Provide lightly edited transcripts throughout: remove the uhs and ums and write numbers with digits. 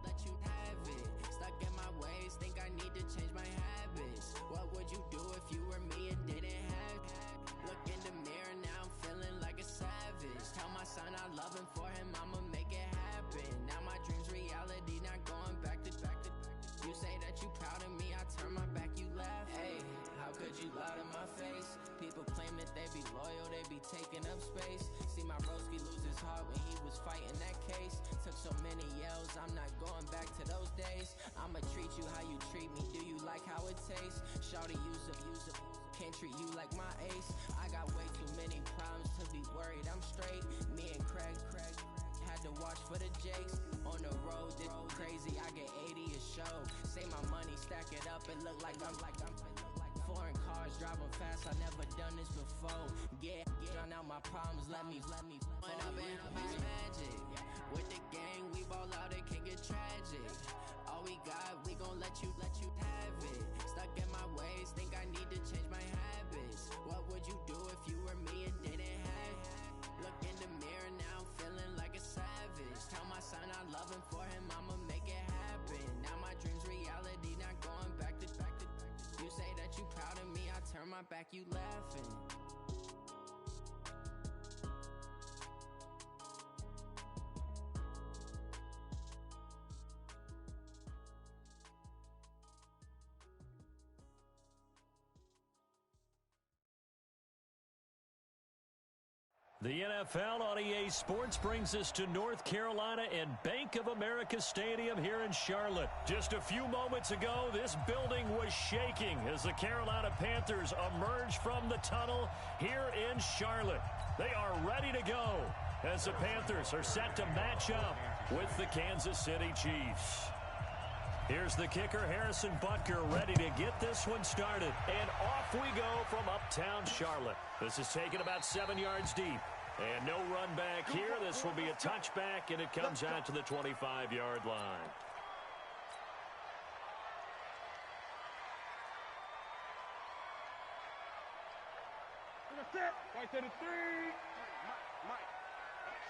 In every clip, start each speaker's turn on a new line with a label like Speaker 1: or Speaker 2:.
Speaker 1: let you have it. Stuck in my ways, think I need to change my habits. What would you do if you were me and didn't have it? Look in the mirror, now I'm feeling like a savage. Tell my son I love him, for him I'ma make it happen. Now my dream's reality, not going back to. You say that you proud of me, I turn my back, you laugh. Hey, how could you lie to my face? People claim that they be loyal, they be taking up space. See my broski lose his heart when he was fighting that case. Took so many yells, I'm not going back to those days. I'ma treat you how you treat me, do you like how it tastes? Shawty, use up, can't treat you like my ace. I got way too many problems to be worried, I'm straight. Me and Craig had to watch for the Jakes. On the road, this crazy, I get 80 a show. Say my money, stack it up, it look like I'm foreign cars, driving fast, I never done this before. Get drown out my problems, let me Went up and up is magic. With the gang, we ball out, it can get tragic. All we got, we gon' let you have it. Stuck in my ways, think I need to change my habits. What would you do if you were me and didn't have it? Look in the mirror, now I'm feeling like a savage. Tell my son I love him, for him I'ma make it happen. Now my dream's reality, not going back to. You say that you proud of me, I turn my back, you laughing.
Speaker 2: The NFL on EA Sports brings us to North Carolina and Bank of America Stadium here in Charlotte. Just a few moments ago, this building was shaking as the Carolina Panthers emerged from the tunnel here in Charlotte. They are ready to go as the Panthers are set to match up with the Kansas City Chiefs. Here's the kicker, Harrison Butker, ready to get this one started. And off we go from uptown Charlotte. This is taken about 7 yards deep. And no run back here. This will be a touchback, and it comes out to the 25-yard line.
Speaker 3: Right to the 3. Mike.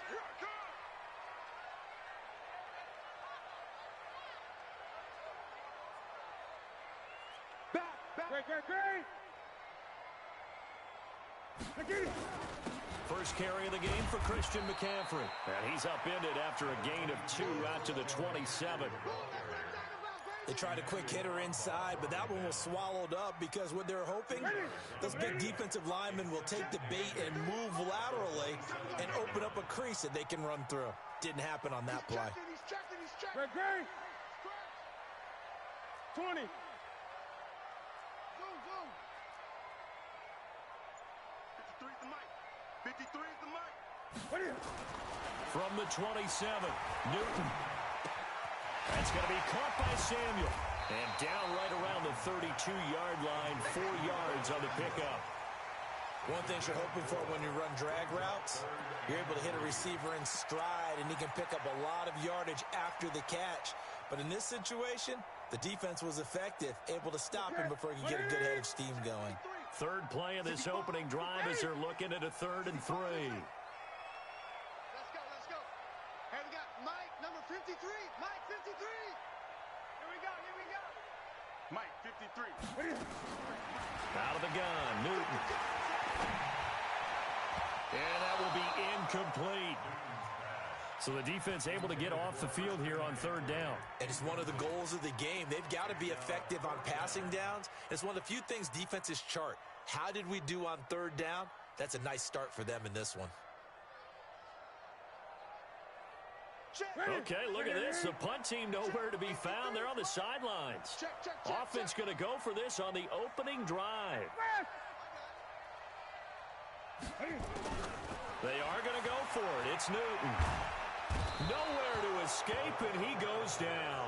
Speaker 3: Here I come. Great.
Speaker 2: First carry of the game for Christian McCaffrey. And he's upended after a gain of 2 out to the 27.
Speaker 4: They tried a quick hitter inside, but that one was swallowed up because what they're hoping, those big defensive linemen will take the bait and move laterally and open up a crease that they can run through. Didn't happen on that play.
Speaker 3: He's checking. Great. 20. Go. 53 is the mic. 53 is the mic.
Speaker 2: From the 27, Newton. That's going to be caught by Samuel. And down right around the 32-yard line, 4 yards on the pickup.
Speaker 4: One thing you're hoping for when you run drag routes, you're able to hit a receiver in stride, and he can pick up a lot of yardage after the catch. But in this situation, the defense was effective, able to stop him before he could get a good head of steam going.
Speaker 2: Third play of this opening drive as they're looking at a 3rd and 3.
Speaker 3: Let's go. Hey, we got Mike, number 53. Mike, 53. Here we go. Mike, 53.
Speaker 2: Out of the gun, Newton. And that will be incomplete. So the defense able to get off the field here on 3rd down.
Speaker 4: And it's one of the goals of the game. They've got to be effective on passing downs. It's one of the few things defenses chart. How did we do on 3rd down? That's a nice start for them in this one.
Speaker 2: Okay, look at this. The punt team nowhere to be found. They're on the sidelines. Offense going to go for this on the opening drive. They are going to go for it. It's Newton. Nowhere to escape, and he goes down.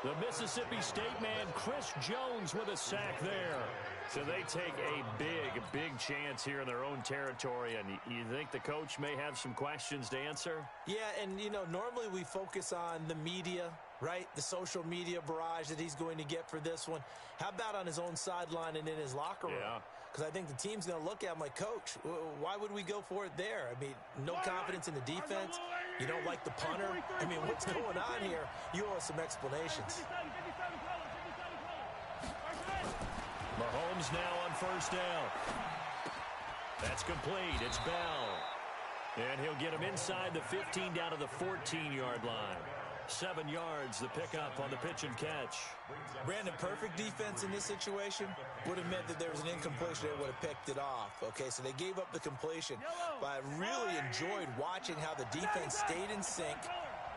Speaker 2: The Mississippi State man, Chris Jones, with a sack there. So they take a big chance here in their own territory, and you think the coach may have some questions to answer?
Speaker 4: Yeah, and, you know, normally we focus on the media, right? The social media barrage that he's going to get for this one. How about on his own sideline and in his locker room?
Speaker 2: Yeah.
Speaker 4: Because I think the team's going to look at him like, Coach, why would we go for it there? I mean, no confidence in the defense. You don't like the punter. I mean, what's going on here? You owe us some explanations.
Speaker 2: Mahomes now on first down. That's complete. It's Bell. And he'll get him inside the 15 down to the 14-yard line. 7 yards, the pickup on the pitch and catch.
Speaker 4: Brandon, perfect defense in this situation would have meant that there was an incompletion that would have picked it off. Okay, so they gave up the completion. But I really enjoyed watching how the defense stayed in sync,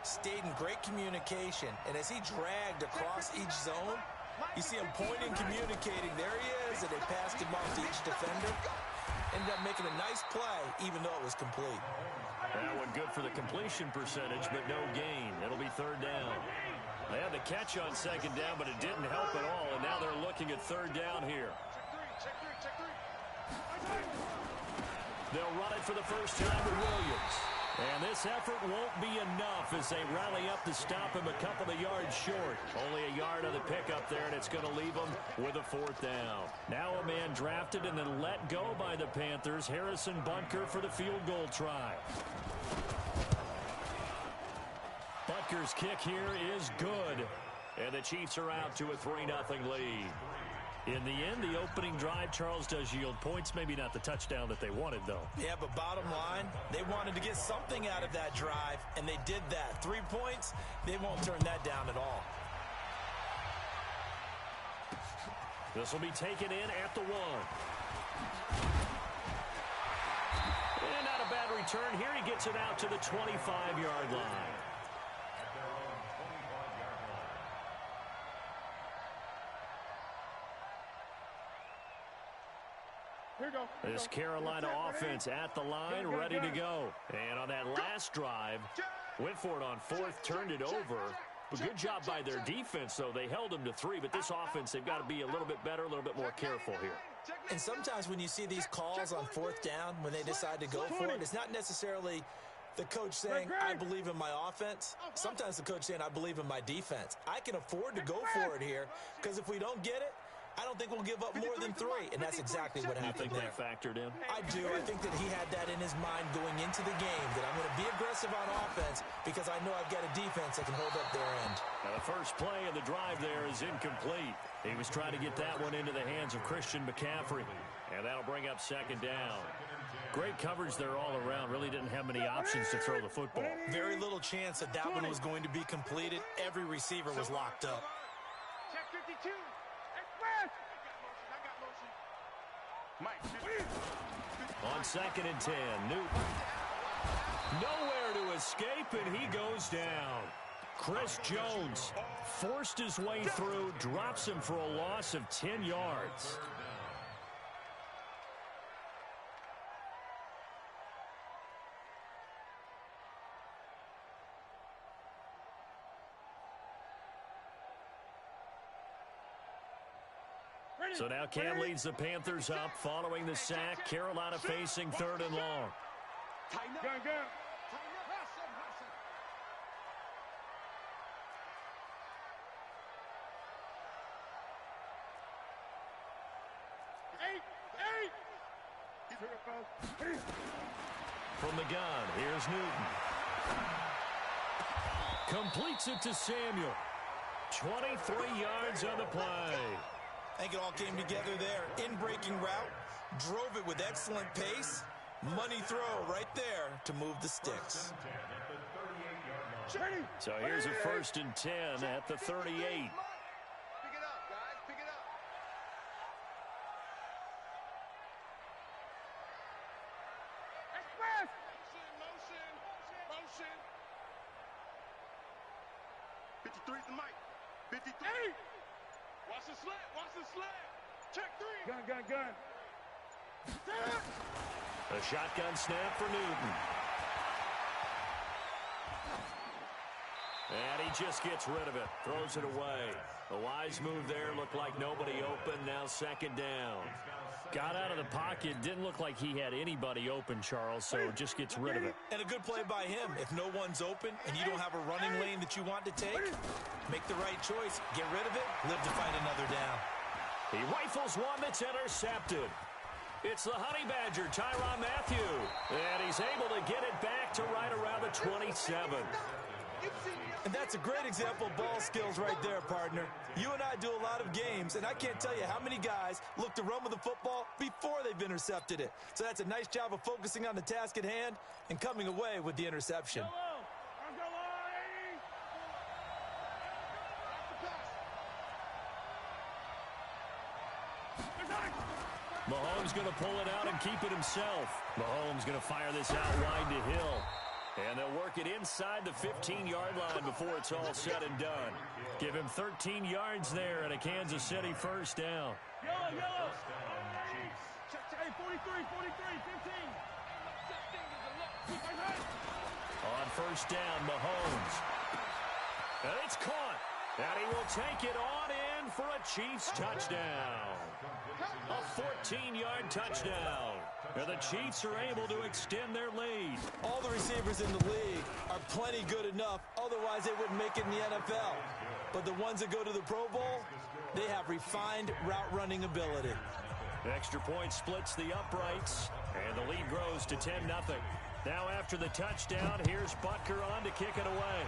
Speaker 4: stayed in great communication. And as he dragged across each zone, you see him pointing, communicating. There he is, and they passed him off to each defender. Ended up making a nice play, even though it was complete.
Speaker 2: That one good for the completion percentage, but no gain. It'll be third down. They had the catch on second down, but it didn't help at all, and now they're looking at third down here. They'll run it for the first time with Williams. And this effort won't be enough as they rally up to stop him a couple of yards short. Only a yard on the pickup there, and it's going to leave him with a fourth down. Now a man drafted and then let go by the Panthers, Harrison Butker, for the field goal try. Butker's kick here is good, and the Chiefs are out to a 3-0 lead. In the end, the opening drive, Charles, does yield points. Maybe not the touchdown that they wanted, though.
Speaker 4: Yeah, but bottom line, they wanted to get something out of that drive, and they did that. 3 points, they won't turn that down at all.
Speaker 2: This will be taken in at the 1. And not a bad return here. He gets it out to the 25-yard line. This Carolina offense at the line, ready to go. And on that last drive, went for it on fourth, turned it over. But good job by their defense, though. They held them to 3, but this offense, they've got to be a little bit better, a little bit more careful here.
Speaker 4: And sometimes when you see these calls on fourth down, when they decide to go for it, it's not necessarily the coach saying, I believe in my offense. Sometimes the coach saying, I believe in my defense. I can afford to go for it here, because if we don't get it, I don't think we'll give up more than 3, and that's exactly what happened there.
Speaker 2: You think that factored in?
Speaker 4: I do. I think that he had that in his mind going into the game, that I'm going to be aggressive on offense because I know I've got a defense that can hold up their end.
Speaker 2: Now the first play of the drive there is incomplete. He was trying to get that one into the hands of Christian McCaffrey, and that'll bring up second down. Great coverage there all around. Really didn't have many options to throw the football.
Speaker 4: Very little chance that that one was going to be completed. Every receiver was locked up.
Speaker 3: Check 52.
Speaker 2: On 2nd and 10, Newton. Nowhere to escape, and he goes down. Chris Jones forced his way through, drops him for a loss of 10 yards. So now Cam leads the Panthers up following the sack. Carolina facing 3rd and long.
Speaker 3: Go. 8.
Speaker 2: From the gun, here's Newton. Completes it to Samuel. 23 yards on the play.
Speaker 4: I think it all came together there. In-breaking route, drove it with excellent pace. Money throw right there to move the sticks.
Speaker 2: So here's a 1st and 10 at the 38.
Speaker 3: Pick it up, guys. Pick it up. Express. Motion. 53's the mic. 53. Watch the slant. Check 3. Gun.
Speaker 2: A shotgun snap for Newton. And he just gets rid of it. Throws it away. A wise move there. Looked like nobody open. Now 2nd down. Got out of the pocket. Didn't look like he had anybody open, Charles, so just gets rid of it.
Speaker 4: And a good play by him. If no one's open and you don't have a running lane that you want to take, make the right choice. Get rid of it. Live to fight another down.
Speaker 2: He rifles one that's intercepted. It's the Honey Badger, Tyrann Mathieu. And he's able to get it back to right around the 27.
Speaker 4: And that's a great example of ball skills right there, partner. You and I do a lot of games, and I can't tell you how many guys look to run with the football before they've intercepted it. So that's a nice job of focusing on the task at hand and coming away with the interception.
Speaker 2: Mahomes going to pull it out and keep it himself. Mahomes going to fire this out wide to Hill. And they'll work it inside the 15-yard line before it's all said and done. Give him 13 yards there and a Kansas City first down.
Speaker 3: Yellow. Hey, 43, 15.
Speaker 2: On first down, Mahomes. And it's caught. And he will take it on in for a Chiefs touchdown. A 14-yard touchdown. And the Chiefs are able to extend their lead.
Speaker 4: All the receivers in the league are plenty good enough. Otherwise, they wouldn't make it in the NFL. But the ones that go to the Pro Bowl, they have refined route running ability.
Speaker 2: Extra point splits the uprights. And the lead grows to 10-0. Now after the touchdown, here's Butker on to kick it away.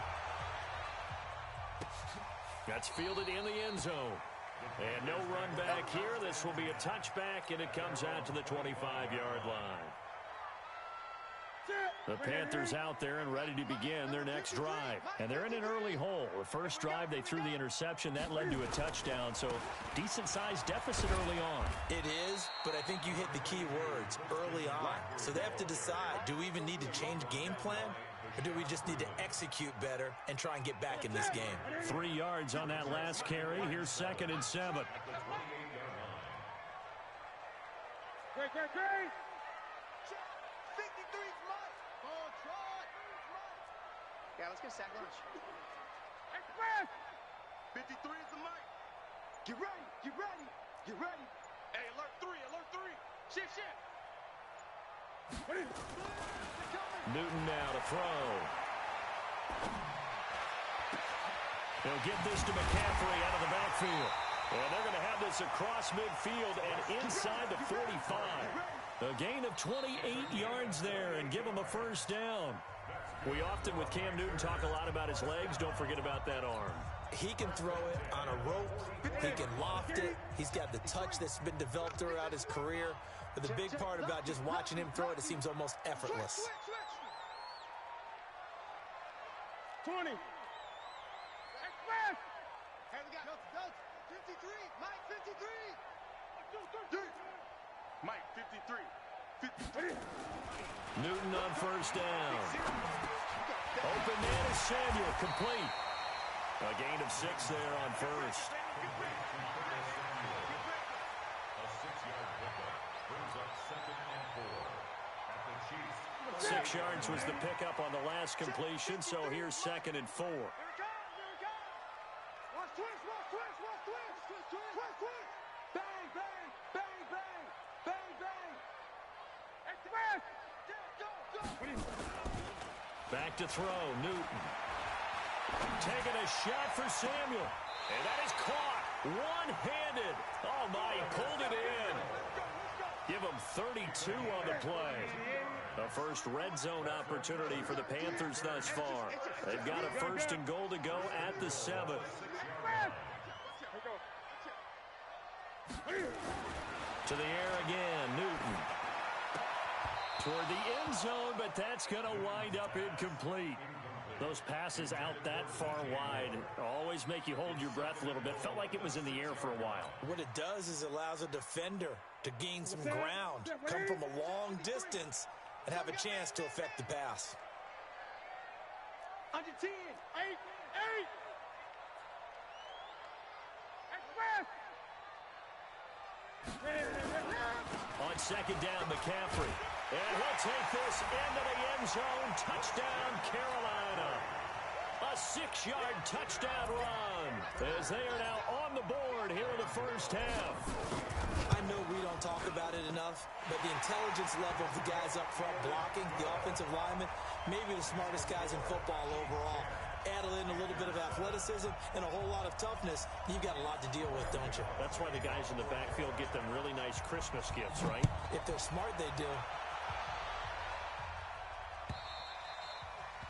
Speaker 2: That's fielded in the end zone. And no run back here. This will be a touchback, and it comes out to the 25-yard line. The Panthers out there and ready to begin their next drive. And they're in an early hole. The first drive, they threw the interception. That led to a touchdown, so decent-sized deficit early on.
Speaker 4: It is, but I think you hit the key words, early on. So they have to decide, do we even need to change game plan? Or do we just need to execute better and try and get back in this game?
Speaker 2: 3 yards on that last carry. Here's 2nd and 7.
Speaker 3: Great. 53's Mike. Oh, try. Yeah, let's get a sack lunch. Express. 53 is the mic. Get ready. Hey, alert 3. Shift.
Speaker 2: Newton now to throw. He'll get this to McCaffrey out of the backfield. And they're going to have this across midfield and inside the 45. A gain of 28 yards there and give him a first down. We often, with Cam Newton, talk a lot about his legs. Don't forget about that arm.
Speaker 4: He can throw it on a rope. He can loft it. He's got the touch that's been developed throughout his career. But the big part about just watching him throw it seems almost effortless.
Speaker 3: 20. Express. Hey, we got notes. 53. Mike, 53. Mike, 53.
Speaker 2: Newton on first down. Open man is Samuel, complete. A gain of 6 there on first. 6 yards was the pickup on the last completion, so here's 2nd and 4.
Speaker 3: Watch twist. Bang. Express. Go.
Speaker 2: Back to throw, Newton. Taking a shot for Samuel. And that is caught. One-handed. Oh, my, he pulled it in. Give him 32 on the play. A first red zone opportunity for the Panthers thus far. They've got a 1st and goal to go at the 7. To the air again, Newton. Toward the end zone, but that's going to wind up incomplete. Those passes out that far wide always make you hold your breath a little bit. Felt like it was in the air for a while.
Speaker 4: What it does is it allows a defender to gain some ground, come from a long distance, and have a chance to affect the pass.
Speaker 3: Under 10. 8. Express.
Speaker 2: On 2nd down, McCaffrey. And he'll take this into the end zone. Touchdown, Carolina. A 6-yard touchdown run as they are now on the board here in the first half.
Speaker 4: I know we don't talk about it enough, but the intelligence level of the guys up front blocking, the offensive linemen, maybe the smartest guys in football overall. Add in a little bit of athleticism and a whole lot of toughness, you've got a lot to deal with, don't you?
Speaker 2: That's why the guys in the backfield get them really nice Christmas gifts, right?
Speaker 4: If they're smart, they do.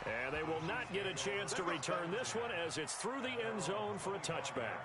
Speaker 2: And they will not get a chance to return this one as it's through the end zone for a touchback.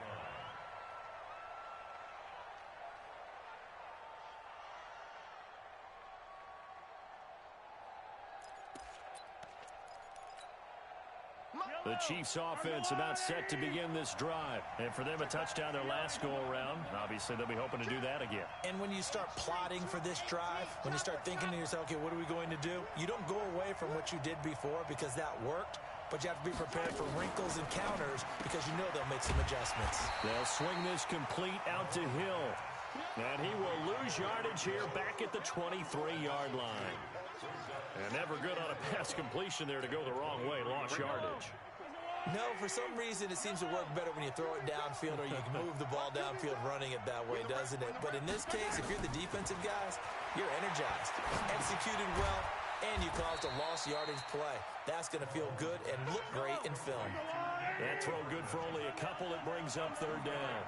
Speaker 2: The Chiefs offense about set to begin this drive. And for them, a touchdown their last go-around. Obviously, they'll be hoping to do that again.
Speaker 4: And when you start plotting for this drive, when you start thinking to yourself, okay, what are we going to do? You don't go away from what you did before because that worked, but you have to be prepared for wrinkles and counters because you know they'll make some adjustments.
Speaker 2: They'll swing this complete out to Hill. And he will lose yardage here back at the 23-yard line. And never good on a pass completion there to go the wrong way. Lost yardage.
Speaker 4: No, for some reason it seems to work better when you throw it downfield or you can move the ball downfield running it that way, doesn't it? But in this case, if you're the defensive guys, you're energized, executed well, and you caused a lost yardage play. That's going to feel good and look great in film.
Speaker 2: That throw good for only a couple. It brings up third down.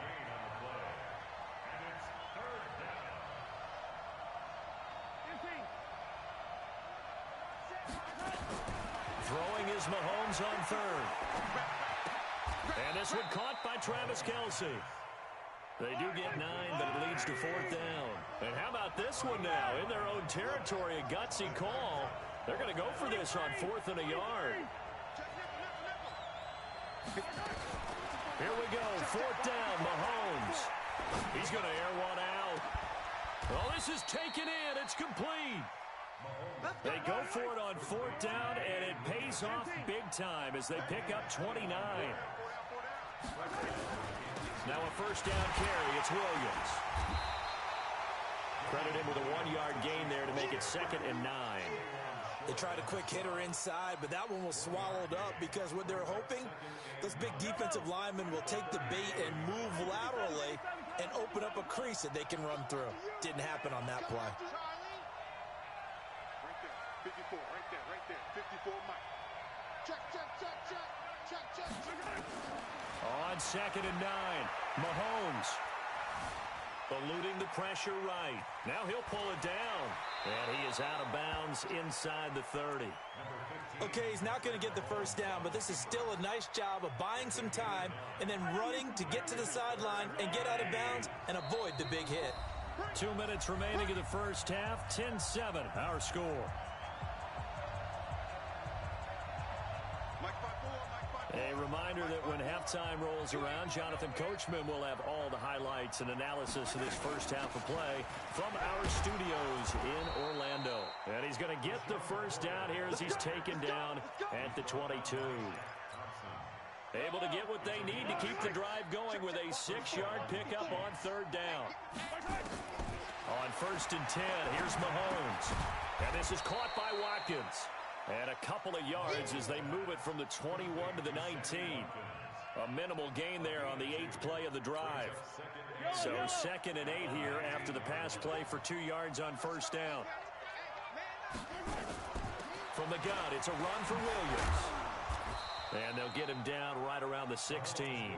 Speaker 2: Throwing is Mahomes on third. And this one caught by Travis Kelce. They do get 9, but it leads to fourth down. And how about this one now? In their own territory, a gutsy call. They're going to go for this on 4th and a yard. Here we go, 4th down, Mahomes. He's going to air one out. Oh, this is taken in. It's complete. They go for it on 4th down, and it pays off big time as they pick up 29. Now a first down carry. It's Williams. Credit him with a 1-yard gain there to make it 2nd and 9.
Speaker 4: They tried a quick hitter inside, but that one was swallowed up because what they're hoping, those big defensive linemen will take the bait and move laterally and open up a crease that they can run through. Didn't happen on that play.
Speaker 3: 54, right there, 54, Mike. Check.
Speaker 2: On 2nd and 9, Mahomes eluding the pressure right. Now he'll pull it down, and he is out of bounds inside the 30.
Speaker 4: Okay, he's not going to get the first down, but this is still a nice job of buying some time and then running to get to the sideline and get out of bounds and avoid the big hit.
Speaker 2: 2 minutes remaining in the first half, 10-7, our score. A reminder that when halftime rolls around, Jonathan Coachman will have all the highlights and analysis of this first half of play from our studios in Orlando. And he's going to get the first down here as he's taken down at the 22. Able to get what they need to keep the drive going with a 6-yard pickup on 3rd down. On 1st and 10, here's Mahomes. And this is caught by Watkins. And a couple of yards as they move it from the 21 to the 19. A minimal gain there on the 8th play of the drive. So 2nd and 8 here after the pass play for 2 yards on 1st down. From the gun, it's a run for Williams. And they'll get him down right around the 16.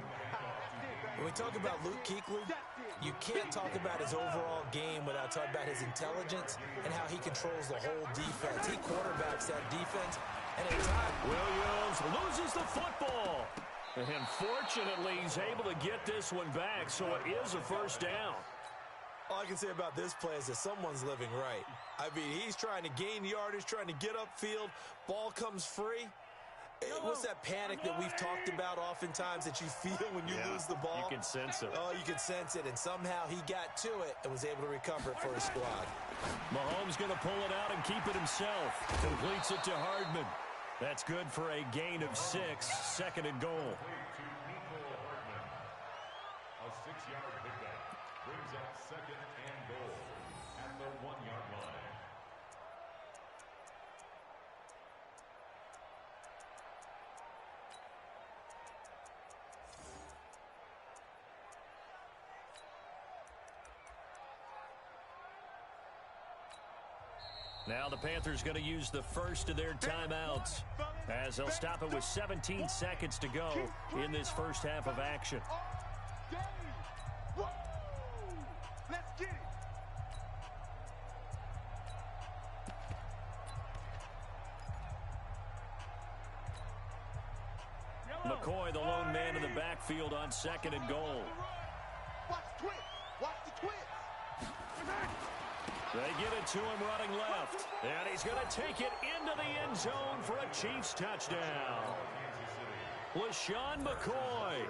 Speaker 4: When we talk about Luke Kuechly, you can't talk about his overall game without talking about his intelligence and how he controls the whole defense. He quarterbacks that defense, and at times
Speaker 2: Williams loses the football. And fortunately, he's able to get this one back, so it is a first down.
Speaker 4: All I can say about this play is that someone's living right. I mean, he's trying to gain yardage, trying to get upfield. Ball comes free. What's that panic that we've talked about oftentimes that you feel when you lose the ball?
Speaker 2: You can sense it.
Speaker 4: Oh, you can sense it, and somehow he got to it and was able to recover it for his squad.
Speaker 2: Mahomes going to pull it out and keep it himself. Completes it to Hardman. That's good for a gain of 6, 2nd and goal.
Speaker 5: A 6-yard pickup brings up 2nd and goal at the 1-yard line.
Speaker 2: Now the Panthers going to use the first of their timeouts as they'll stop it with 17 seconds to go in this first half of action.
Speaker 3: Let's get it.
Speaker 2: McCoy, the lone man in the backfield on 2nd and goal.
Speaker 3: Watch the twist. Watch the twist.
Speaker 2: They get it to him running left. And he's going to take it into the end zone for a Chiefs touchdown. LaShawn McCoy,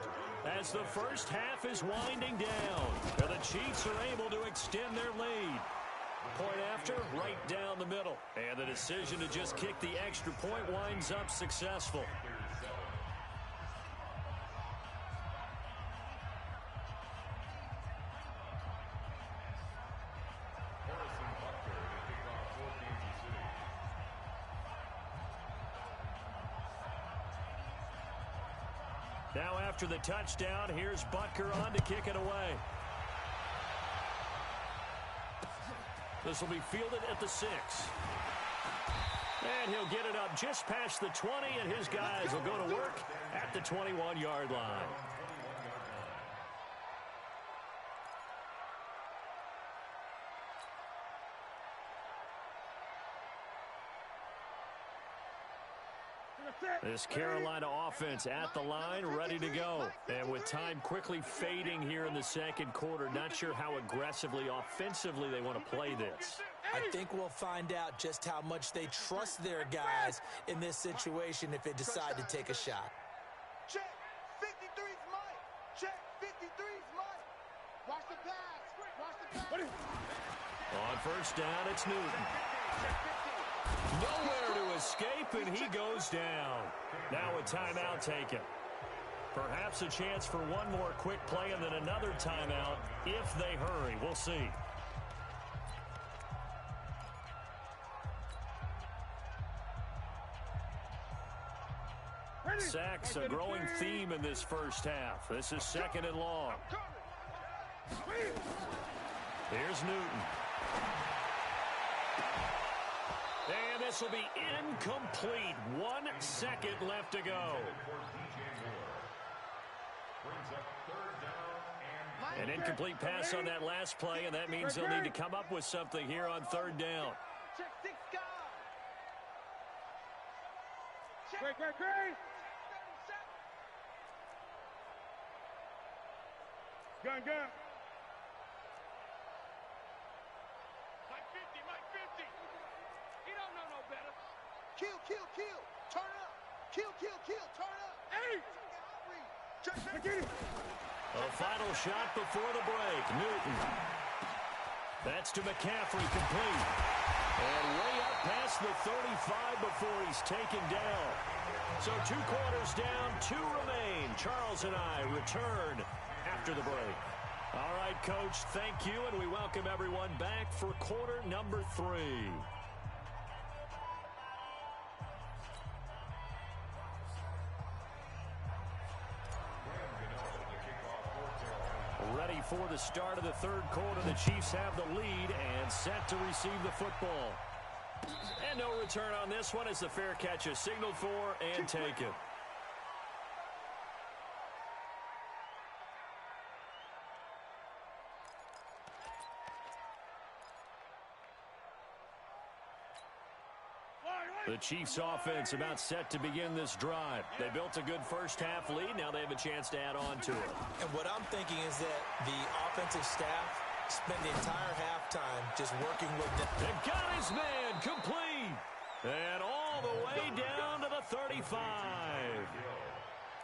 Speaker 2: as the first half is winding down. And the Chiefs are able to extend their lead. Point after, right down the middle. And the decision to just kick the extra point winds up successful. Now after the touchdown, here's Butker on to kick it away. This will be fielded at the 6. And he'll get it up just past the 20, and his guys will go to work at the 21-yard line. This Carolina offense at the line, ready to go. And with time quickly fading here in the second quarter, not sure how aggressively, offensively they want to play this.
Speaker 4: I think we'll find out just how much they trust their guys in this situation if they decide to take a shot.
Speaker 3: Check. 53's Mike. Check. 53's Mike. Watch the pass. Watch the pass.
Speaker 2: On first down, it's Newton. Nowhere to escape, and he goes down. Now a timeout taken. Perhaps a chance for one more quick play and then another timeout if they hurry. We'll see. Sacks, a growing theme in this first half. This is 2nd and long. Here's Newton. And this will be incomplete. 1 second left to go. An incomplete pass on that last play, and that means they'll need to come up with something here on 3rd down.
Speaker 3: Check 6 guys.
Speaker 6: Great. Gun.
Speaker 3: Mike 50. He don't know no better. Kill. Turn up. Kill. Turn up. Hey! Check.
Speaker 2: A final shot before the break. Newton. That's to McCaffrey, complete. And way up past the 35 before he's taken down. So 2 quarters down, 2 remain. Charles and I return after the break. All right, Coach, thank you, and we welcome everyone back for quarter number 3. Ready for the start of the 3rd quarter. The Chiefs have the lead and set to receive the football. And no return on this one as the fair catch is signaled for and taken. The Chiefs offense about set to begin this drive. They built a good first half lead. Now they have a chance to add on to it.
Speaker 4: And what I'm thinking is that the offensive staff spent the entire halftime just working with them.
Speaker 2: They've got his man complete. And all the way down to the 35.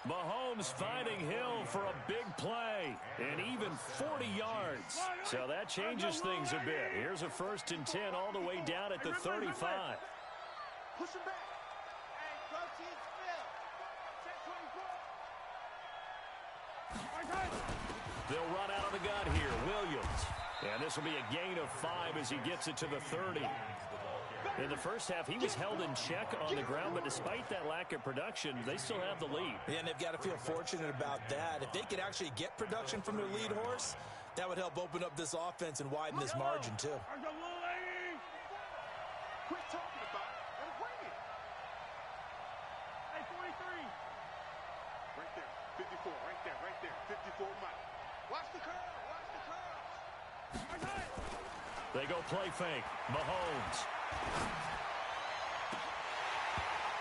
Speaker 2: Mahomes finding Hill for a big play. And even 40 yards. So that changes things a bit. Here's a 1st and 10 all the way down at the 35.
Speaker 3: Push him back. Hey, go team Phil. Check 24.
Speaker 2: They'll run out of the gun here. Williams. And this will be a gain of 5 as he gets it to the 30. In the first half, he was held in check on the ground, but despite that lack of production, they still have the lead.
Speaker 4: Yeah, and they've got to feel fortunate about that. If they could actually get production from their lead horse, that would help open up this offense and widen this margin, too.
Speaker 3: Quit talking about it and bring it.
Speaker 6: Hey, 43.
Speaker 3: Right there. 54. Right there. Right there. 54 Mike. Watch the curl. Watch the curl.
Speaker 2: They go play fake. Mahomes.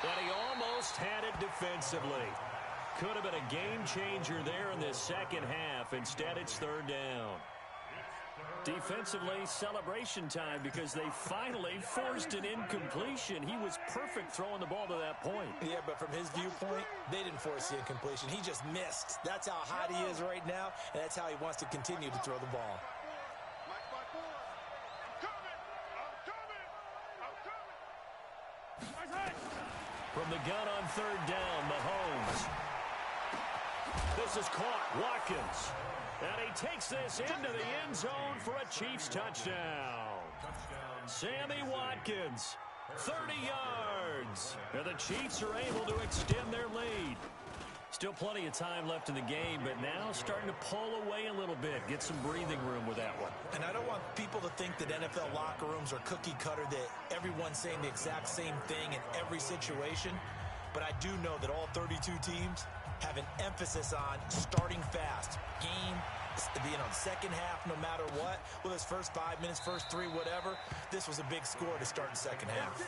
Speaker 2: And he almost had it defensively. Could have been a game changer there in the second half. Instead, it's third down. Defensively, celebration time because they finally forced an incompletion. He was perfect throwing the ball to that point.
Speaker 4: Yeah, but from his viewpoint, they didn't force the incompletion. He just missed. That's how hot he is right now, and that's how he wants to continue to throw the ball.
Speaker 2: From the gun on third down, Mahomes. This is caught. Watkins. And he takes this into the end zone for a Chiefs touchdown. Sammy Watkins, 30 yards. And the Chiefs are able to extend their lead. Still plenty of time left in the game, but now starting to pull away a little bit. Get some breathing room with that one.
Speaker 4: And I don't want people to think that NFL locker rooms are cookie cutter, that everyone's saying the exact same thing in every situation. But I do know that all 32 teams have an emphasis on starting fast. Game, second half, no matter what. Whether it's first 5 minutes, first 3, whatever. This was a big score to start the second half.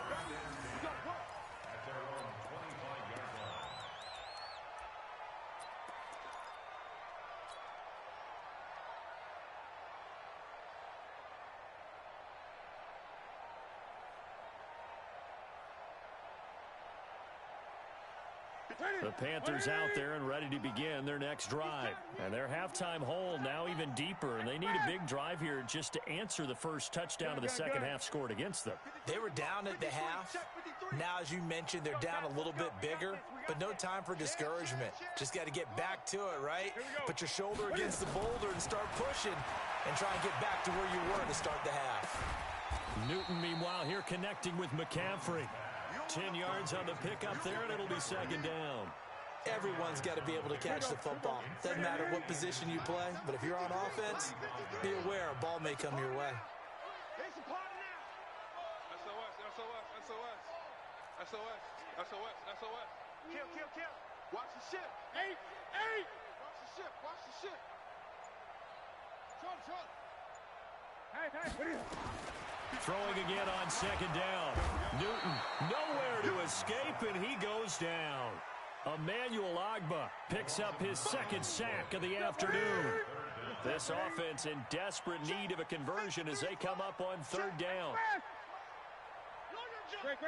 Speaker 2: The Panthers out there and ready to begin their next drive. And their halftime hole now even deeper. And they need a big drive here just to answer the first touchdown of the second half scored against them.
Speaker 4: They were down at the half. Now, as you mentioned, they're down a little bit bigger. But no time for discouragement. Just got to get back to it, right? Put your shoulder against the boulder and start pushing. And try and get back to where you were to start the half.
Speaker 2: Newton, meanwhile, here connecting with McCaffrey. 10 yards on the pickup there, and it'll be second down.
Speaker 4: Everyone's got to be able to catch the football. Doesn't matter what position you play, but if you're on offense, be aware a ball may come your way.
Speaker 3: SOS. Kill. Watch the ship. Eight. Watch the ship. Short.
Speaker 6: Hey.
Speaker 2: Throwing again on second down. Newton nowhere to escape, and he goes down. Emmanuel Ogbah picks up his second sack of the afternoon. This offense in desperate need of a conversion as they come up on third down.
Speaker 6: Great.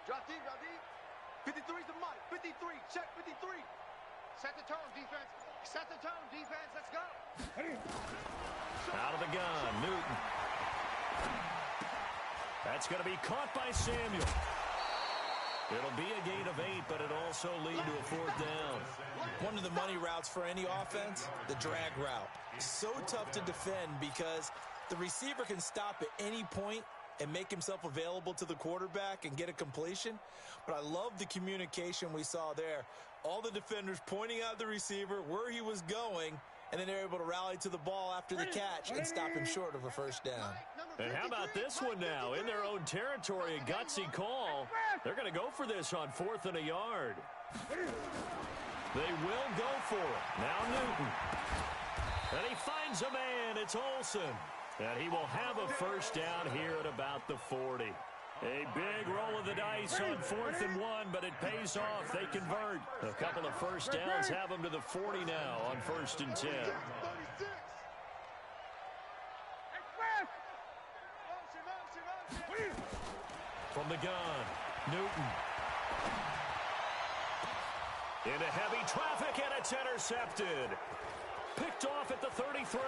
Speaker 3: Drop deep. 53's the mic. 53. Check 53. Set the tone, defense. Let's go.
Speaker 2: Out of the gun, Newton. That's going to be caught by Samuel. It'll be a gain of 8, but it'll also lead to a fourth down.
Speaker 4: One of the money routes for any offense, the drag route. So tough to defend because the receiver can stop at any point and make himself available to the quarterback and get a completion. But I love the communication we saw there. All the defenders pointing out the receiver, where he was going, and then they're able to rally to the ball after the catch and stop him short of a first down.
Speaker 2: And how about this one now? In their own territory, a gutsy call. They're going to go for this on 4th and a yard. They will go for it. Now Newton. And he finds a man. It's Olsen. And he will have a first down here at about the 40. A big roll of the dice on 4th and 1, but it pays off. They convert. A couple of first downs have them to the 40 now on 1st and 10. From the gun, Newton. Into heavy traffic, and it's intercepted. Picked off at the 33.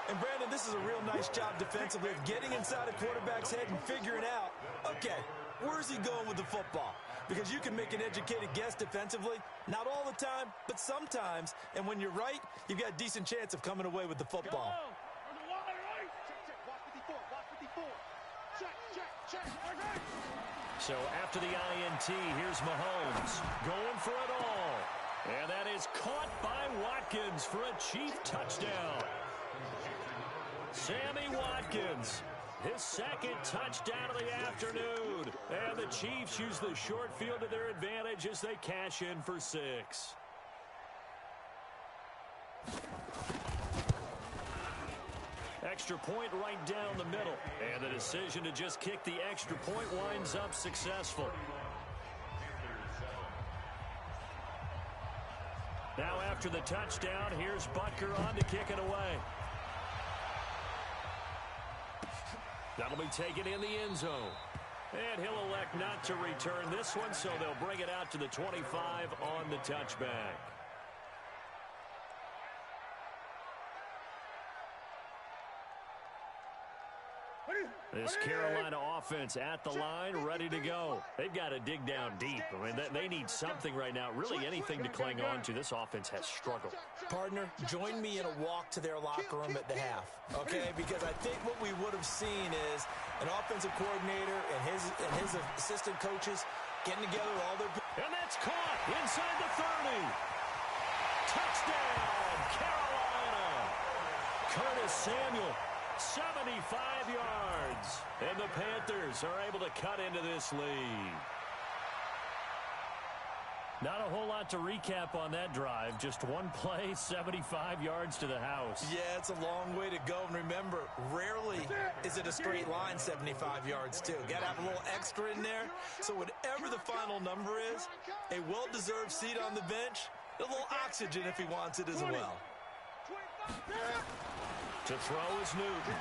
Speaker 4: And Brandon, this is a real nice job defensively of getting inside a quarterback's head and figuring out, okay, where's he going with the football? Because you can make an educated guess defensively, not all the time, but sometimes. And when you're right, you've got a decent chance of coming away with the football.
Speaker 2: So after the INT, here's Mahomes going for it all. And that is caught by Watkins for a Chief touchdown. Sammy Watkins, his second touchdown of the afternoon. And the Chiefs use the short field to their advantage as they cash in for 6. Extra point right down the middle. And the decision to just kick the extra point winds up successful. Now after the touchdown, here's Butker on to kick it away. That'll be taken in the end zone. And he'll elect not to return this one, so they'll bring it out to the 25 on the touchback. This Carolina offense at the line, ready to go. They've got to dig down deep. I mean, they need something right now, really anything to cling on to. This offense has struggled.
Speaker 4: Partner, join me in a walk to their locker room at the half, okay? Because I think what we would have seen is an offensive coordinator and his assistant coaches getting together with all their...
Speaker 2: And that's caught inside the 30. Touchdown, Carolina. Curtis Samuel. 75 yards, and the Panthers are able to cut into this lead. Not a whole lot to recap on that drive. Just one play, 75 yards to the house.
Speaker 4: Yeah, it's a long way to go. And remember, rarely is it a straight line 75 yards, too. Got to have a little extra in there. So whatever the final number is, a well-deserved seat on the bench, a little oxygen if he wants it as well.
Speaker 2: To throw is Newton.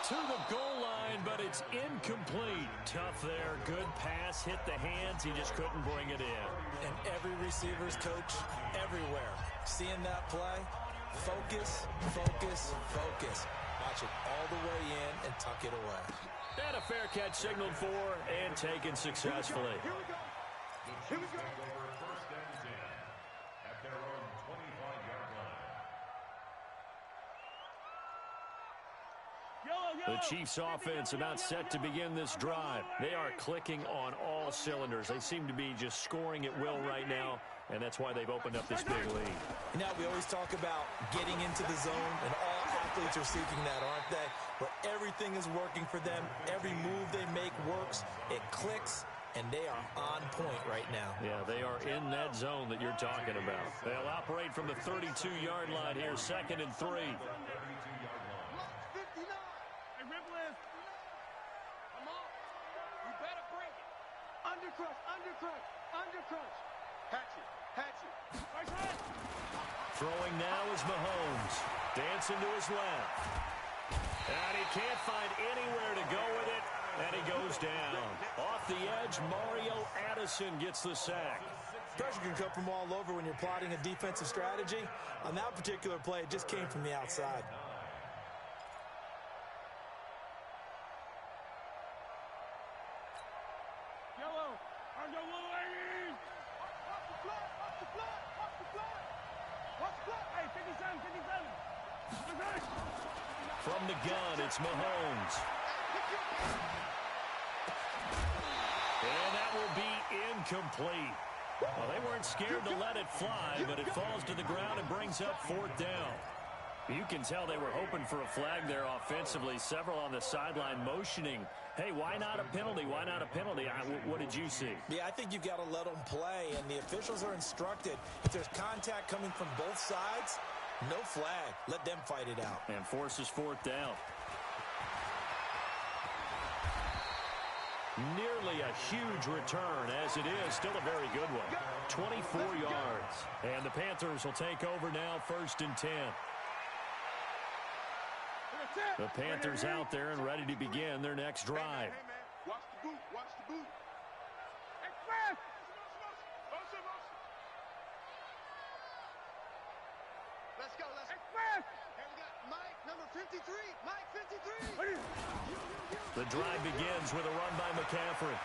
Speaker 2: To the goal line, but it's incomplete. Tough there. Good pass. Hit the hands. He just couldn't bring it in.
Speaker 4: And every receiver's coach everywhere. Seeing that play, focus, focus, focus. Watch it all the way in and tuck it away.
Speaker 2: And a fair catch signaled for and taken successfully.
Speaker 5: Here we go. Here we go. First and 10 at their own 25-yard line.
Speaker 2: The Chiefs offense about set to begin this drive. They are clicking on all cylinders. They seem to be just scoring at will right now, and that's why they've opened up this big lead.
Speaker 4: Now, we always talk about getting into the zone, and all athletes are seeking that, aren't they? Where everything is working for them, every move they make works, it clicks, and they are on point right now.
Speaker 2: Yeah, they are in that zone that you're talking about. They'll operate from the 32-yard line here, 2nd and 3.
Speaker 3: Undercrush. Hatch it.
Speaker 2: Throwing now is Mahomes. Dancing to his left. And he can't find anywhere to go with it. And he goes down. Off the edge, Mario Addison gets the sack.
Speaker 4: Pressure can come from all over when you're plotting a defensive strategy. On that particular play, it just came from the outside.
Speaker 2: From the gun, it's Mahomes. And that will be incomplete. Well, they weren't scared to let it fly, but it falls to the ground and brings up 4th down. You can tell they were hoping for a flag there offensively. Several on the sideline motioning. Hey, why not a penalty? Why not a penalty? What did you see?
Speaker 4: Yeah, I think you've got to let them play, and the officials are instructed. If there's contact coming from both sides, no flag. Let them fight it out.
Speaker 2: And forces 4th down. Nearly a huge return, as it is. Still a very good one. 24 yards. And the Panthers will take over now, 1st and 10. The Panthers out there and ready to begin their next drive.
Speaker 3: Hey, man. Watch the boot. Watch the boot. Let's go. Let's go. Here we got Mike, number 53. Mike, 53.
Speaker 2: The drive begins with a run by McCaffrey.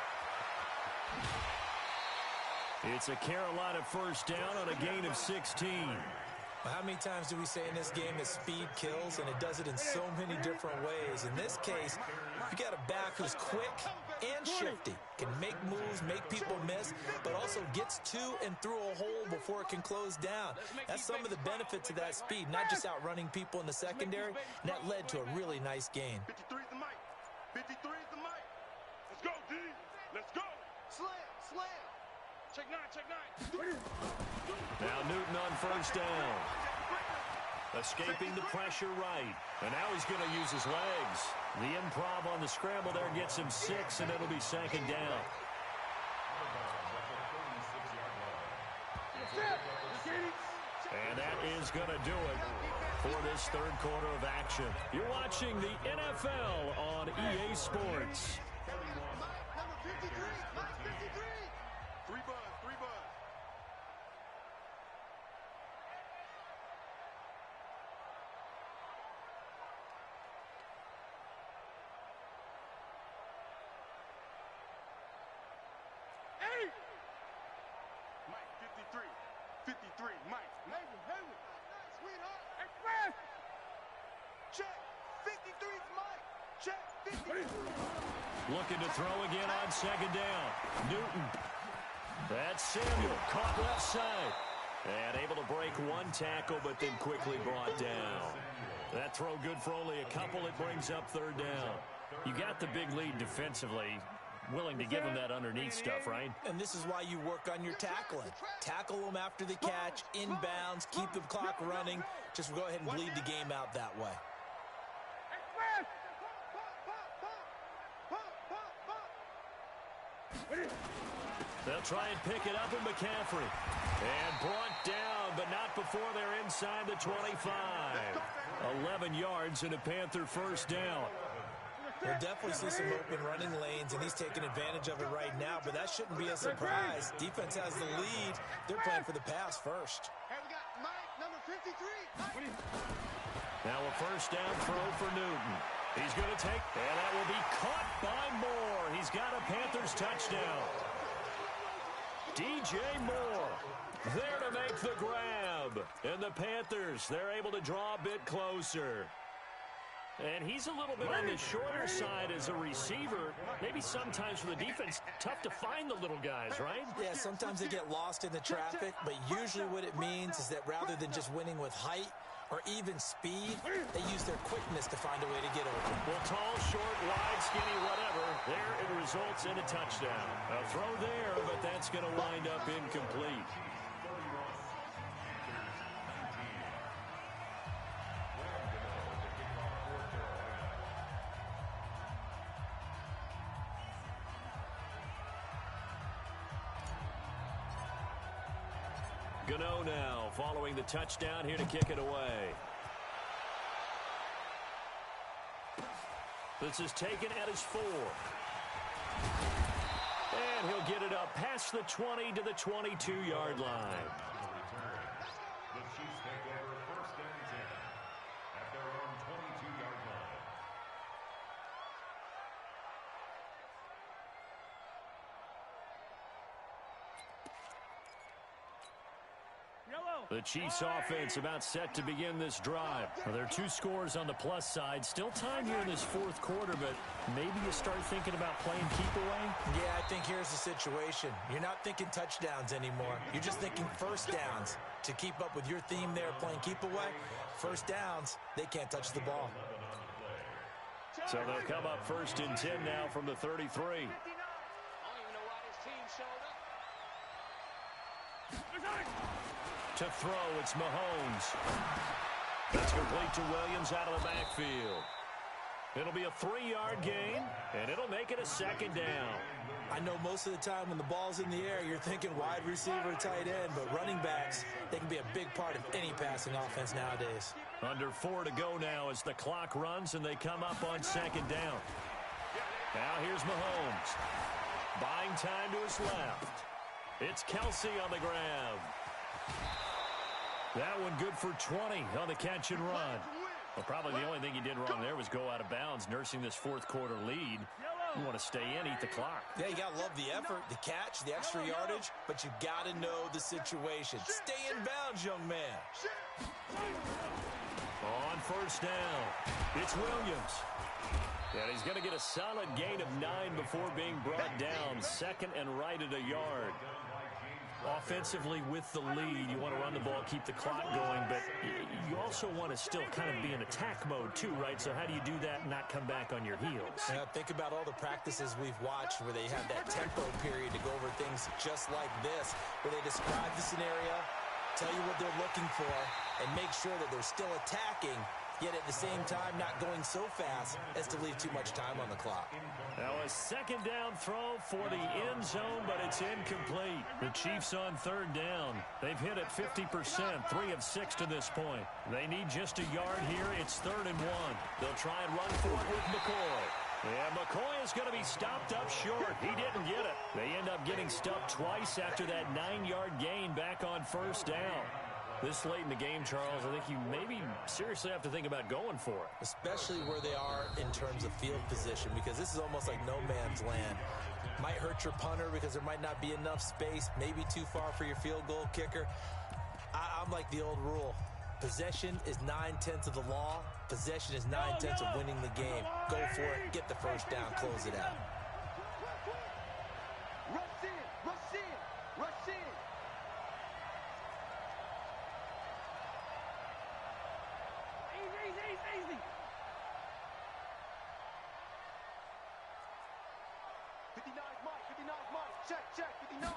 Speaker 2: It's a Carolina 1st down on a gain of 16.
Speaker 4: How many times do we say in this game that speed kills, and it does it in so many different ways? In this case, you got a back who's quick and shifty, can make moves, make people miss, but also gets to and through a hole before it can close down. That's some of the benefits of that speed, not just outrunning people in the secondary, and that led to a really nice gain.
Speaker 3: 53 is the mic. 53 is the mic. Let's go, D. Let's go. Slam, slam. Check 9, check 9.
Speaker 2: Now Newton on first down. Escaping the pressure right. And now he's going to use his legs. The improv on the scramble there gets him 6, and it'll be second down. And that is going to do it for this third quarter of action. You're watching the NFL on EA Sports.
Speaker 3: Number 53, Mike 53. 3 buzz, 3 buzz.
Speaker 6: Hey!
Speaker 3: Mike 53, 53, Mike.
Speaker 6: Haywood.
Speaker 3: Sweetheart.
Speaker 6: Express!
Speaker 3: Check. 53's Mike. Check. 53.
Speaker 2: Looking to throw again on second down. Newton. That's Samuel. Caught left side. And able to break one tackle, but then quickly brought down. That throw good for only a couple. It brings up third down. You got the big lead defensively. Willing to give him that underneath stuff, right?
Speaker 4: And this is why you work on your tackling. Tackle them after the catch, inbounds, keep the clock running. Just go ahead and bleed the game out that way.
Speaker 6: Express!
Speaker 2: They'll try and pick it up in McCaffrey. And brought down, but not before they're inside the 25. 11 yards and a Panther first down.
Speaker 4: We'll definitely see some open running lanes, and he's taking advantage of it right now, but that shouldn't be a surprise. Defense has the lead. They're playing for the pass first.
Speaker 3: Hey, we got Mike, number 53.
Speaker 2: Now a first down throw for Newton. He's going to take, and that will be caught by Moore. He's got a Panthers touchdown. DJ Moore there to make the grab. And the Panthers, they're able to draw a bit closer. And he's a little bit on the shorter side as a receiver. Maybe sometimes for the defense, tough to find the little guys, right?
Speaker 4: Yeah, sometimes they get lost in the traffic, but usually what it means is that rather than just winning with height or even speed, they use their quickness to find a way to get open.
Speaker 2: Well, tall, short, wide, skinny, whatever, there it results in a touchdown. A throw there, but that's going to wind up incomplete. Gano now following the touchdown here to kick it away. This is taken at his 4. And he'll get it up past the 20 to the 22-yard line.
Speaker 5: The Chiefs take over first and 10 at their own 22-yard line.
Speaker 2: The Chiefs offense about set to begin this drive. Well, there are 2 scores on the plus side. Still time here in this fourth quarter, but maybe you start thinking about playing keep away?
Speaker 4: Yeah, I think here's the situation. You're not thinking touchdowns anymore. You're just thinking first downs. To keep up with your theme there, playing keep away, first downs, they can't touch the ball.
Speaker 2: So they'll come up first and 10 now from the 33.
Speaker 3: I don't even know why this team showed up.
Speaker 2: To throw, it's Mahomes. That's complete to Williams out of the backfield. It'll be a 3-yard gain, and it'll make it a second down.
Speaker 4: I know most of the time when the ball's in the air, you're thinking wide receiver, tight end, but running backs, they can be a big part of any passing offense nowadays.
Speaker 2: Under 4 to go now as the clock runs, and they come up on second down. Now here's Mahomes. Buying time to his left. It's Kelsey on the grab. That one good for 20 on the catch and run. Well, probably the only thing he did wrong there was go out of bounds, nursing this fourth quarter lead. You want to stay in, eat the clock.
Speaker 4: Yeah, you got to love the effort, the catch, the extra yardage, but you got to know the situation. Stay in bounds, young man.
Speaker 2: On first down, it's Williams. And he's going to get a solid gain of 9 before being brought down. Second and right at a yard. Offensively with the lead, you want to run the ball, keep the clock going, but you also want to still kind of be in attack mode too, right? So how do you do that and not come back on your heels?
Speaker 4: Yeah, think about all the practices we've watched where they have that tempo period to go over things just like this, where they describe the scenario, tell you what they're looking for, and make sure that they're still attacking, yet at the same time not going so fast as to leave too much time on the clock.
Speaker 2: Now a second down throw for the end zone, but it's incomplete. The Chiefs on third down. They've hit it 50%, 3 of 6 to this point. They need just a yard here. It's 3rd and 1. They'll try and run for it with McCoy. Yeah, McCoy is going to be stopped up short. He didn't get it. They end up getting stopped twice after that 9-yard gain back on first down. This late in the game, Charles, I think you maybe seriously have to think about going for it.
Speaker 4: Especially where they are in terms of field position, because this is almost like no man's land. Might hurt your punter because there might not be enough space, maybe too far for your field goal kicker. I'm like the old rule. Possession is 9/10 of the law. Possession is 9/10 of winning the game. Go for it, get the first down, close it out.
Speaker 3: Rush in, rush in, rush in.
Speaker 6: Easy.
Speaker 3: 59's Mike, check, 59.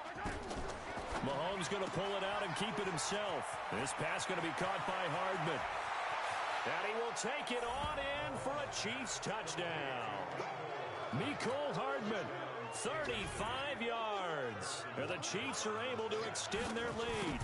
Speaker 2: Mahomes going to pull it out and keep it himself. This pass going to be caught by Hardman. And he will take it on in for a Chiefs touchdown. Mecole Hardman, 35 yards. And the Chiefs are able to extend their lead.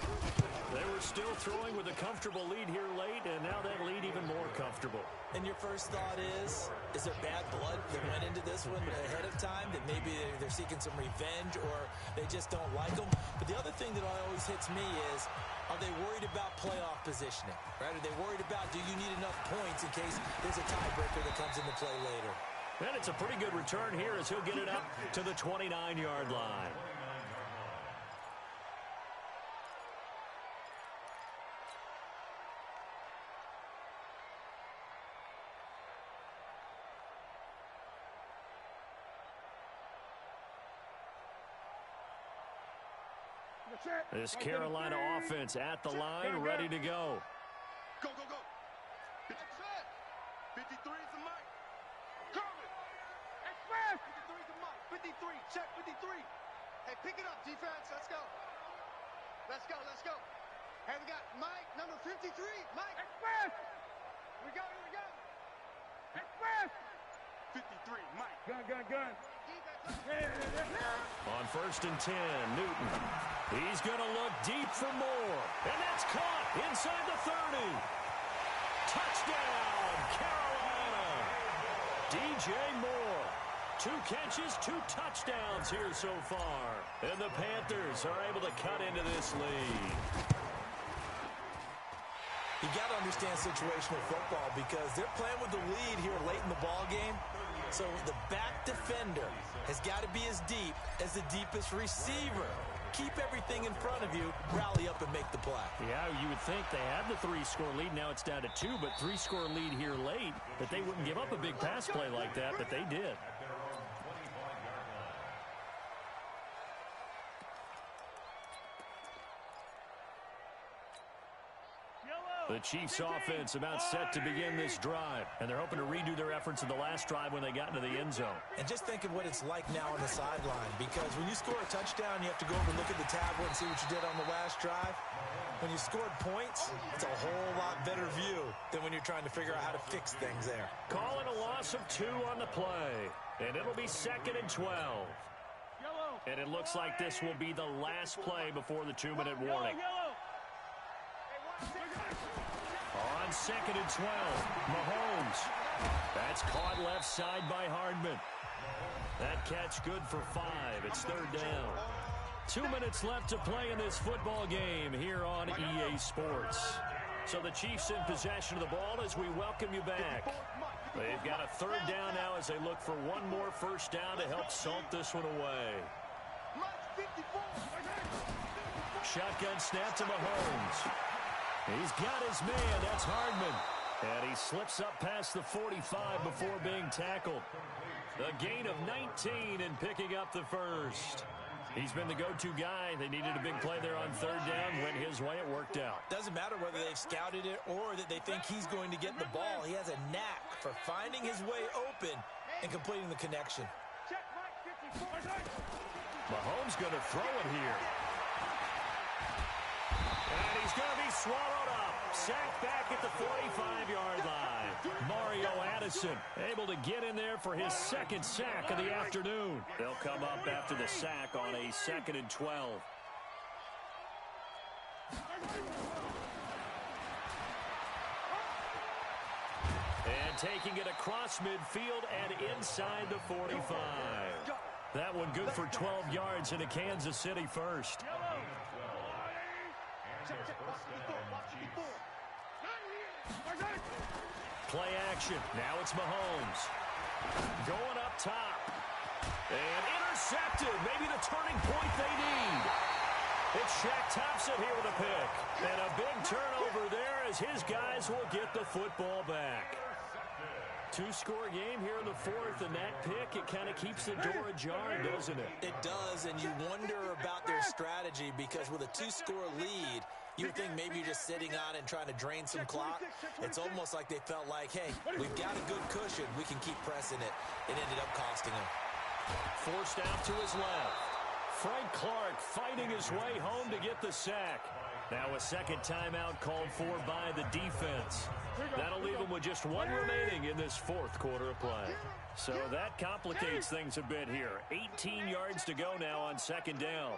Speaker 2: They were still throwing with a comfortable lead here late, and now that lead even more comfortable.
Speaker 4: And your first thought is there bad blood that went into this one ahead of time, that maybe they're seeking some revenge or they just don't like them? But the other thing that always hits me is, are they worried about playoff positioning? Right? Are they worried about, do you need enough points in case there's a tiebreaker that comes into play later?
Speaker 2: And it's a pretty good return here as he'll get it up to the 29-yard line. This Carolina offense at the line, ready to go.
Speaker 3: Go. 53 is the mic. Coming.
Speaker 6: Express.
Speaker 3: 53 is the mic. 53, check 53. Hey, pick it up, defense. Let's go. Hey, we got Mike, number 53. Mike.
Speaker 6: Express.
Speaker 3: We go.
Speaker 6: Express.
Speaker 3: 53, Mike.
Speaker 6: Gun.
Speaker 2: On first and 10, Newton. He's going to look deep for more. And that's caught inside the 30. Touchdown, Carolina. DJ Moore. 2 catches, 2 touchdowns here so far. And the Panthers are able to cut into this lead.
Speaker 4: You got to understand situational football because they're playing with the lead here late in the ball game. So the back defender has got to be as deep as the deepest receiver. Keep everything in front of you, rally up and make the play.
Speaker 2: Yeah, you would think they had the 3-score lead. Now it's down to 2, but 3-score lead here late. That they wouldn't give up a big pass play like that, but they did. The Chiefs offense about set to begin this drive, and they're hoping to redo their efforts in the last drive when they got into the end zone.
Speaker 4: And just think of what it's like now on the sideline, because when you score a touchdown, you have to go over and look at the tablet and see what you did on the last drive. When you scored points, it's a whole lot better view than when you're trying to figure out how to fix things there.
Speaker 2: Calling a loss of 2 on the play, and it'll be 2nd and 12. And it looks like this will be the last play before the 2-minute warning. On 2nd and 12, Mahomes. That's caught left side by Hardman. That catch good for 5. It's 3rd down. 2 minutes left to play in this football game here on EA Sports. So the Chiefs in possession of the ball as we welcome you back. They've got a third down now as they look for one more first down to help salt this one away. Shotgun snap to Mahomes. He's got his man. That's Hardman. And he slips up past the 45 before being tackled. A gain of 19 and picking up the first. He's been the go-to guy. They needed a big play there on third down. Went his way. It worked out.
Speaker 4: Doesn't matter whether they've scouted it or that they think he's going to get the ball. He has a knack for finding his way open and completing the connection.
Speaker 2: Mahomes going to throw it here. And he's going to be swallowed up. Sacked back at the 45-yard line. Mario Addison able to get in there for his second sack of the afternoon. They'll come up after the sack on a 2nd and 12. And taking it across midfield and inside the 45. That one good for 12 yards in a Kansas City first. Play action. Now it's Mahomes. Going up top. And intercepted. Maybe the turning point they need. It's Shaq Thompson here with a pick. And a big turnover there as his guys will get the football back. Two-score game here in the fourth, and that pick, it kind of keeps the door ajar, doesn't it?
Speaker 4: It does, and you wonder about their strategy because with a two-score lead, you would think maybe you're just sitting on it and trying to drain some clock. It's almost like they felt like, hey, we've got a good cushion. We can keep pressing it. It ended up costing them.
Speaker 2: Forced out to his left. Frank Clark fighting his way home to get the sack. Now a second timeout called for by the defense. That'll leave them with just one remaining in this fourth quarter of play. So that complicates things a bit here. 18 yards to go now on second down.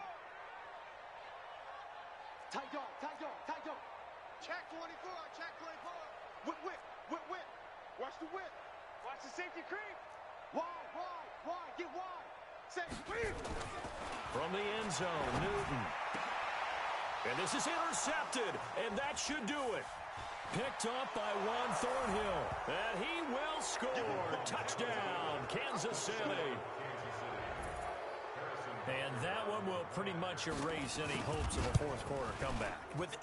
Speaker 3: Tight dog, tight dog, tight dog. Check 24, check 24. Whip. Watch the whip. Watch the safety creep. Wide, get wide. Say, whip.
Speaker 2: From the end zone, Newton. And this is intercepted, and that should do it. Picked up by Juan Thornhill, and he will score. Touchdown, Kansas City. And that one will pretty much erase any hopes of a fourth quarter comeback.
Speaker 4: With